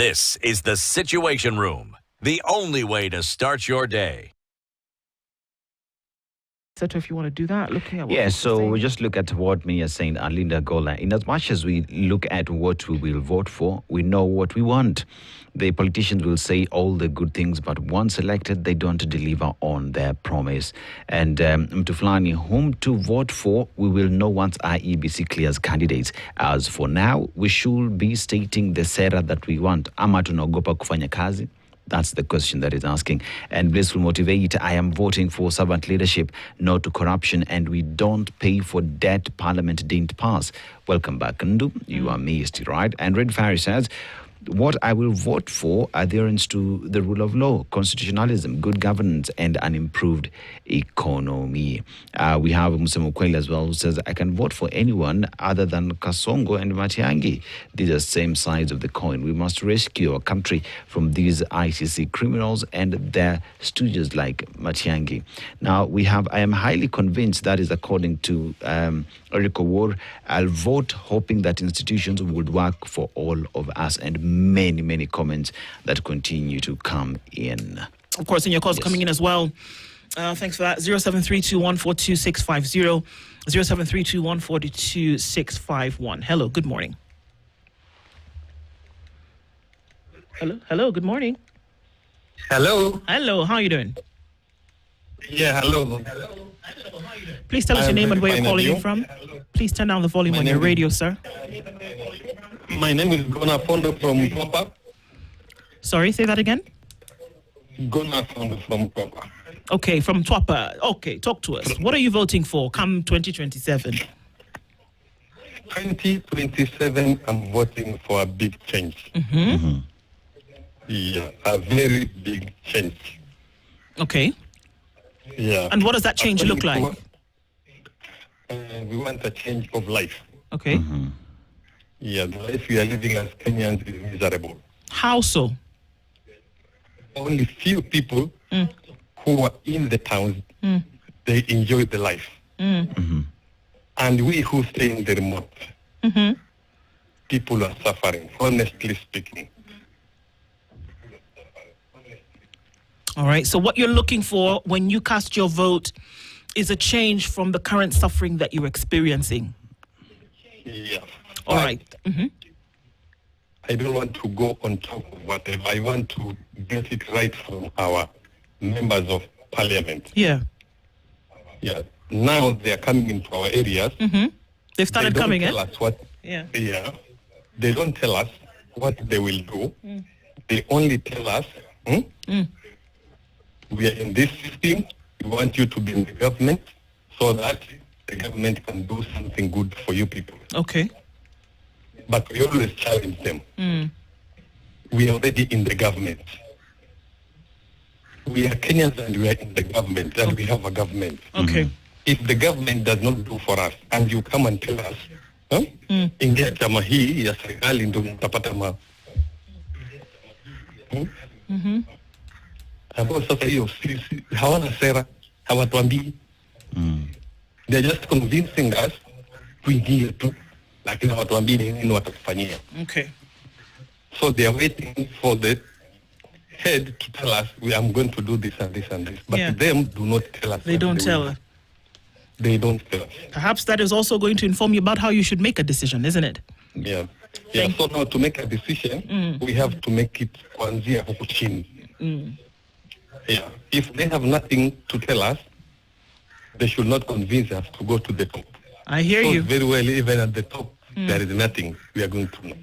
This is the Situation Room, the only way to start your day. If you want to do that, looking at what we just look at what Mia is saying, and Linda Gola. In as much as we look at what we will vote for, we know what we want. The politicians will say all the good things, but once elected, they don't deliver on their promise. And Mtuflani, whom to vote for, we will know once IEBC clears candidates. As for now, we should be stating the sera that we want. Ama tunaogopa kufanya kazi? That's the question that is asking. And Blissful Motivate, I am voting for servant leadership, no to corruption, and we don't pay for debt Parliament didn't pass. Welcome back, Ndu. You are missed, right? And Red Fairy says, what I will vote for adherence to the rule of law, constitutionalism, good governance, and an improved economy. We have Musemukweli as well, who says, I can vote for anyone other than Kasongo and Matiangi. These are same sides of the coin. We must rescue our country from these ICC criminals and their stooges like Matiangi. Now, we have, I am highly convinced, that is according to Eriko War, I'll vote hoping that institutions would work for all of us, and many, many comments that continue to come in. Of course, and your calls coming in as well. Thanks for that. 0732142650, 0732142651. Hello, good morning. Hello, good morning. Hello, how are you doing? yeah, hello. Please tell us your name and where you're calling in from. Please turn down the volume on your radio, sir. My name is Gona Fondo from Papa. Sorry, say that again? Gona Fondo from Papa. Okay, from Twapa. Okay, talk to us. What are you voting for come 2027? 2027, I'm voting for a big change. Yeah, a very big change. Okay. Yeah. And what does that change look like? We want a change of life. Okay. Yeah, the life we are living as Kenyans is miserable. How so? Only few people who are in the towns, they enjoy the life. And we who stay in the remote, people are suffering, honestly speaking. All right. So what you're looking for when you cast your vote is a change from the current suffering that you're experiencing. Yeah. All right. I don't want to go on top of whatever. I want to get it right from our members of parliament. Yeah. Yeah. Now they are coming into our areas. They've started coming in. Tell us what. Yeah. Yeah. They don't tell us what they will do. They only tell us, we are in this system. We want you to be in the government so that the government can do something good for you people. Okay. But we always challenge them. We are already in the government. We are Kenyans and we are in the government and we have a government. Okay. If the government does not do for us and you come and tell us, ingia chama hii ya serikali ndio mtapata ambao sasa hiyo hawana sera, hawatuambii. They're just convincing us tuingie tu, lakini hawatuambii nini watakufanyia. Okay. So they are waiting for the head to tell us, I'm going to do this and this and this. But them do not tell us. They don't tell us. They don't tell us. Perhaps that is also going to inform you about how you should make a decision, isn't it? Yeah. Yeah. So now to make a decision, we have to make it kuanzia huku chini. Yeah. If they have nothing to tell us, they should not convince us to go to the top. I hear you. Very well, even at the top, there is nothing we are going to know.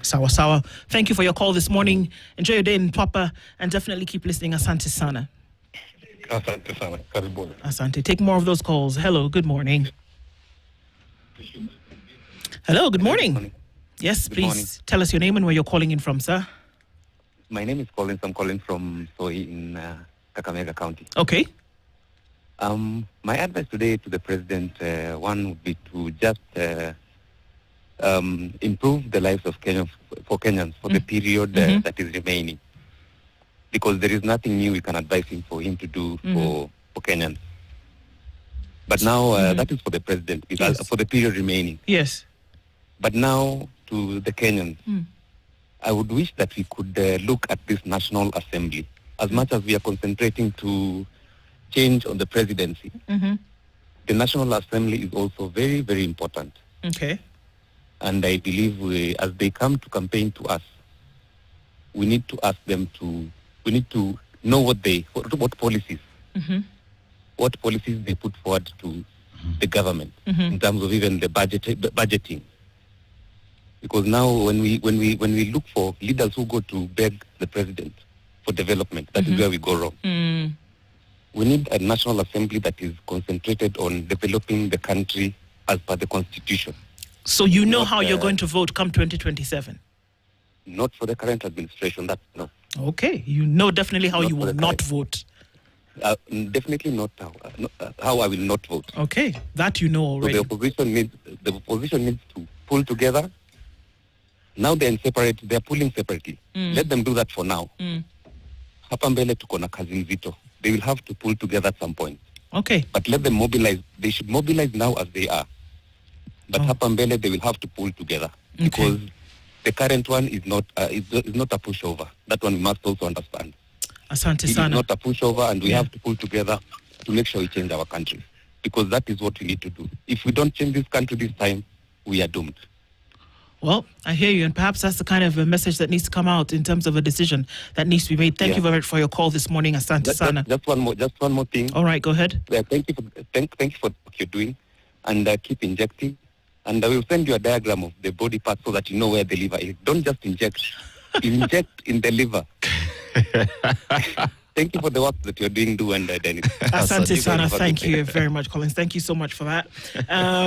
Sawa sawa. Thank you for your call this morning. Enjoy your day in Papa and definitely keep listening. Asante sana. Asante sana. Karibuni. Asante. Take more of those calls. Hello, good morning. Hello, good morning. Yes, please tell us your name and where you're calling in from, sir. My name is Collins. I'm calling from Soy in Kakamega County. Okay. My advice today to the president, one would be to just improve the lives of Kenyans for the period that is remaining. Because there is nothing new we can advise him for him to do for Kenyans. But now that is for the president, for the period remaining. Yes. But now to the Kenyans, I would wish that we could look at this National Assembly. As much as we are concentrating to change on the presidency, the National Assembly is also very, very important. Okay. And I believe as they come to campaign to us, we need to ask them we need to know what policies, what policies they put forward to the government in terms of even the budgeting. Because now when we look for leaders who go to beg the president for development, that is where we go wrong. We need a National Assembly that is concentrated on developing the country as per the Constitution. So you know how you're going to vote come 2027? Not for the current administration, that's no. Okay, you know definitely how Not you for will the not current. vote. Definitely not how I will not vote. Okay, that you know already. So the opposition needs to pull together. Now they're pulling separately. Let them do that for now. Hapa mbele tuko na kazi nzito. They will have to pull together at some point. Okay. But let them mobilize. They should mobilize now as they are. But hapa mbele they will have to pull together because the current one is not a pushover. That one we must also understand. Asante It is sana. not a pushover, and we have to pull together to make sure we change our country, because that is what we need to do. If we don't change this country this time, we are doomed. Well, I hear you, and perhaps that's the kind of a message that needs to come out in terms of a decision that needs to be made. Thank you very much for your call this morning, Asante sana. Just one more thing. All right, go ahead. Thank you for what you're doing, and keep injecting. And I will send you a diagram of the body parts so that you know where the liver is. Don't just inject. Inject in the liver. Thank you for the work that you're doing, and Dennis. Asante sana. Thank you very much, Collins. Thank you so much for that.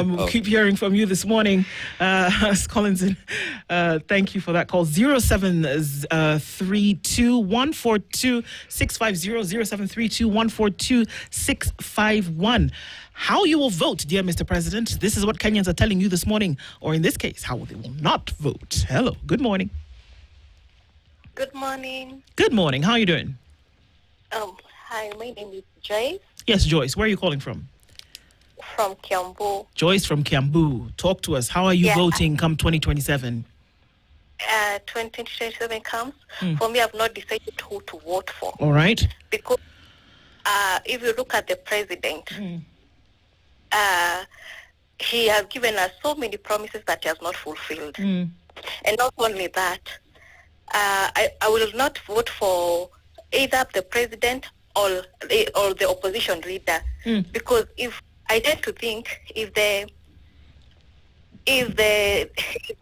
We'll keep hearing from you this morning. Collins, thank you for that call. 0732-142-650, 0732-142-651. How you will vote, dear Mr. President. This is what Kenyans are telling you this morning, or in this case, how they will not vote. Hello. Good morning. Good morning. Good morning. How are you doing? Hi, my name is Joyce Yes, Joyce. Where are you calling from? from Kiambu. Joyce from Kiambu. Talk to us. How are you voting come 2027? 2027 comes. For me, I've not decided who to vote for. All right. Because if you look at the president, he has given us so many promises that he has not fulfilled. And not only that, I will not vote for either the president or the opposition leader, because if I tend to think if they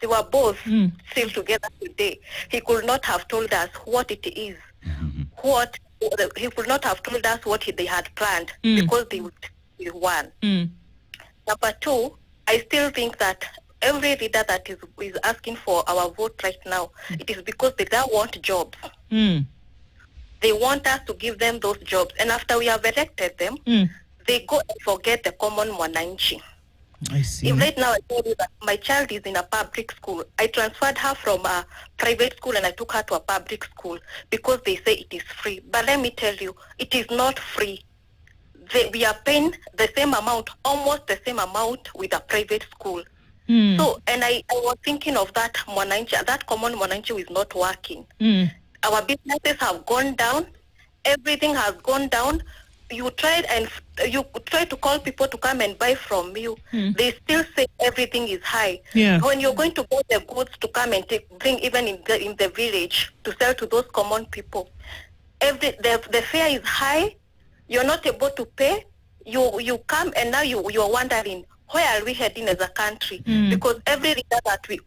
were both still together today, he could not have told us what it is. He could not have told us what they had planned, because they would be one. Number two, I still think that every leader that is asking for our vote right now, it is because they don't want jobs. They want us to give them those jobs, and after we have elected them, they go and forget the common mwananchi. I see. If right now I tell you that my child is in a public school, I transferred her from a private school and I took her to a public school because they say it is free. But let me tell you, it is not free. We are paying the same amount, almost the same amount with a private school. So, and I was thinking of that mwananchi, that common mwananchi is not working. Our businesses have gone down. Everything has gone down. You try to call people to come and buy from you. They still say everything is high. When you're going to buy the goods to come and bring even in the village to sell to those common people, the fare is high. You're not able to pay. You come and now you're wondering, where are we heading as a country? Because every leader that we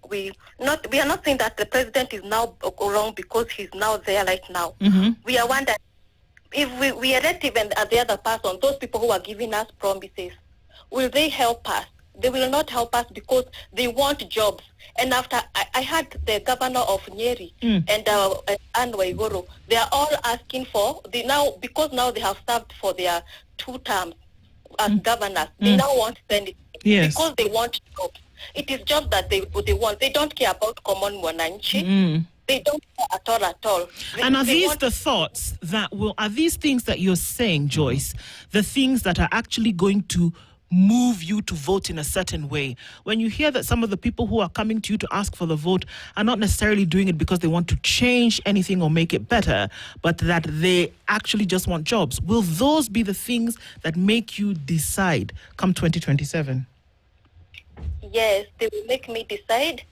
are not saying that the president is now wrong because he's now there right now. We are wondering if we elect even the other person, those people who are giving us promises, will they help us? They will not help us because they want jobs. And after I heard the governor of Nyeri and Anne Waiguru, they are all asking for because now they have served for their 2 terms as governors. They now want Senate because they want jobs. It is jobs that they want. They don't care about common mwananchi. They don't care at all. And are these the thoughts are these things that you're saying, Joyce, the things that are actually going to move you to vote in a certain way. When you hear that some of the people who are coming to you to ask for the vote are not necessarily doing it because they want to change anything or make it better, but that they actually just want jobs, will those be the things that make you decide come 2027? Yes, they will make me decide.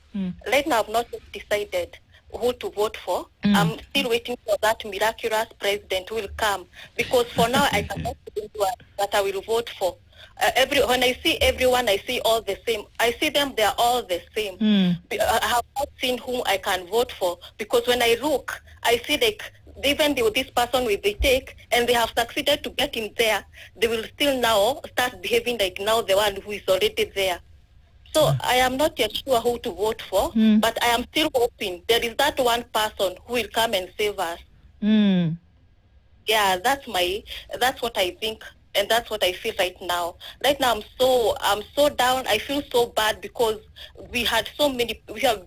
Right now, I've not yet decided who to vote for. I'm still waiting for that miraculous president who will come. Because for now, I cannot think that I will vote for. When I see everyone, I see all the same. I see them, they are all the same. I have not seen whom I can vote for. Because when I look, I see like even this person will be take and they have succeeded to get in there, they will still now start behaving like now the one who is already there. So I am not yet sure who to vote for, but I am still hoping there is that one person who will come and save us. Yeah, that's what I think, and that's what I feel right now. Right now, I'm so down. I feel so bad because we have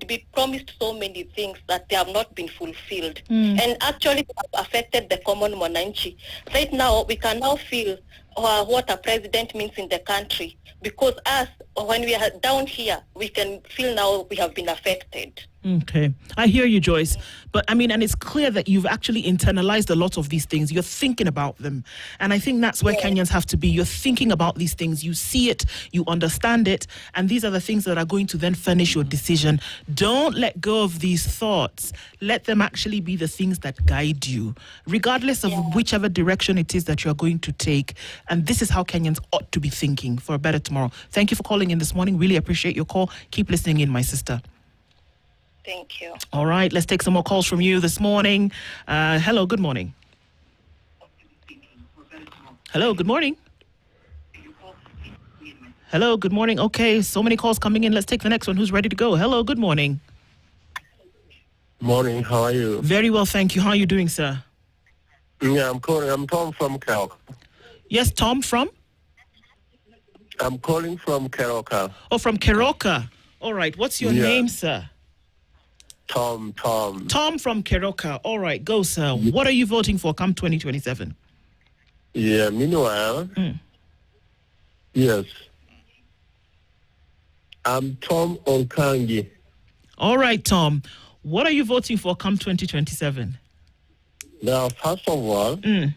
been promised so many things that they have not been fulfilled, and actually they have affected the common monanchi. Right now, we can now feel what a president means in the country, because us, when we are down here, we can feel now we have been affected. Okay. I hear you, Joyce. But I mean, and it's clear that you've actually internalized a lot of these things. You're thinking about them. And I think that's where Kenyans have to be. You're thinking about these things. You see it, you understand it. And these are the things that are going to then furnish your decision. Don't let go of these thoughts. Let them actually be the things that guide you, regardless of whichever direction it is that you're going to take. And this is how Kenyans ought to be thinking for a better tomorrow. Thank you for calling in this morning. Really appreciate your call. Keep listening in, my sister. Thank you. All right, let's take some more calls from you this morning. Hello, good morning. Hello, good morning. Hello, good morning. Okay, so many calls coming in. Let's take the next one. Who's ready to go? Hello, good morning. Morning, how are you? Very well, thank you. How are you doing, sir? Yeah, I'm Tom from Keroka. Yes, Tom from? I'm calling from Keroka. Oh, from Keroka. All right, what's your name, sir? Tom. Tom from Keroka. All right, go, sir. What are you voting for come 2027? Yeah, meanwhile, yes. I'm Tom Onkangi. All right, Tom. What are you voting for come 2027? Now, first of all, now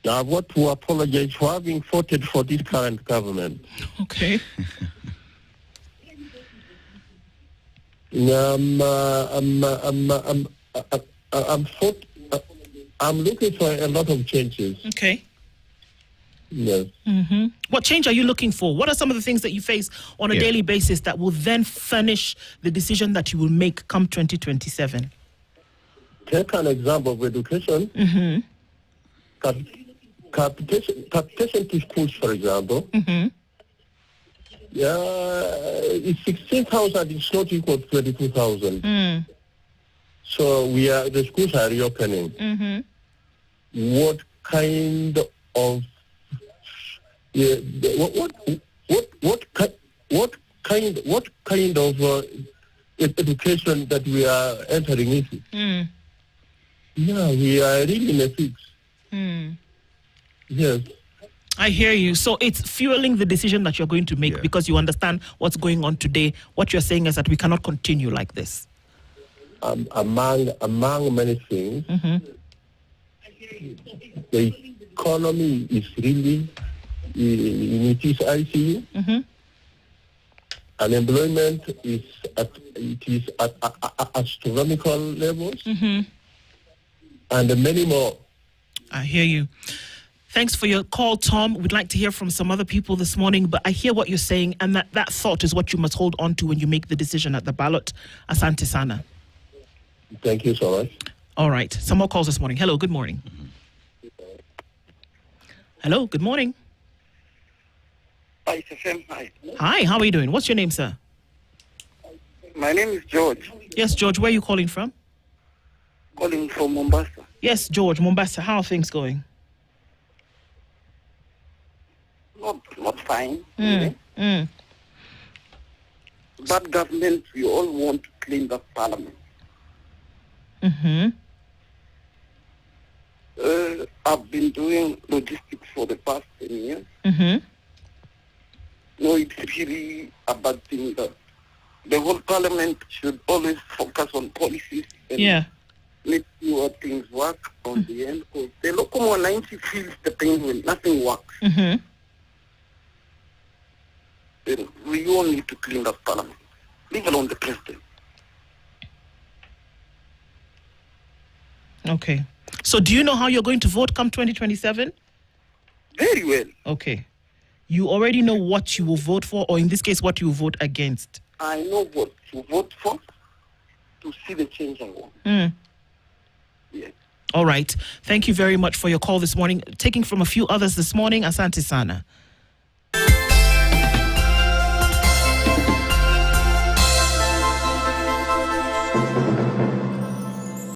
I want to apologize for having voted for this current government. Okay. I'm looking for a lot of changes. Okay. Yes. What change are you looking for? What are some of the things that you face on a daily basis that will then furnish the decision that you will make come 2027? Take an example of education. Capitation to schools, for example. It's 16,000. It's not equal to 22,000. So the schools are reopening. What kind of what kind of education that we are entering into? Yeah, we are really in a fix. Yes. I hear you. So it's fueling the decision that you're going to make because you understand what's going on today. What you're saying is that we cannot continue like this. Among many things, the economy is really in its ICU. Unemployment is at astronomical levels, and many more. I hear you. Thanks for your call, Tom. We'd like to hear from some other people this morning, but I hear what you're saying, and that thought is what you must hold on to when you make the decision at the ballot. Asante sana. Thank you so much. All right. Some more calls this morning. Hello, good morning. Hello, good morning. Hi, Safem. Hi. Hi, how are you doing? What's your name, sir? My name is George. Yes, George, where are you calling from? Calling from Mombasa. Yes, George, Mombasa. How are things going? Not fine. Really. Bad government, we all want to clean the parliament. I've been doing logistics for the past 10 years. No, it's really a bad thing that the whole parliament should always focus on policies and make sure things work on the end. Because the local mwananchi feels the pain when nothing works. Mm-hmm. Then we all need to clean up parliament. Leave alone the president. Okay. So do you know how you're going to vote come 2027? Very well. Okay. You already know what you will vote for, or in this case, what you will vote against? I know what to vote for to see the change I want. Yes. All right. Thank you very much for your call this morning. Taking from a few others this morning, asante sana.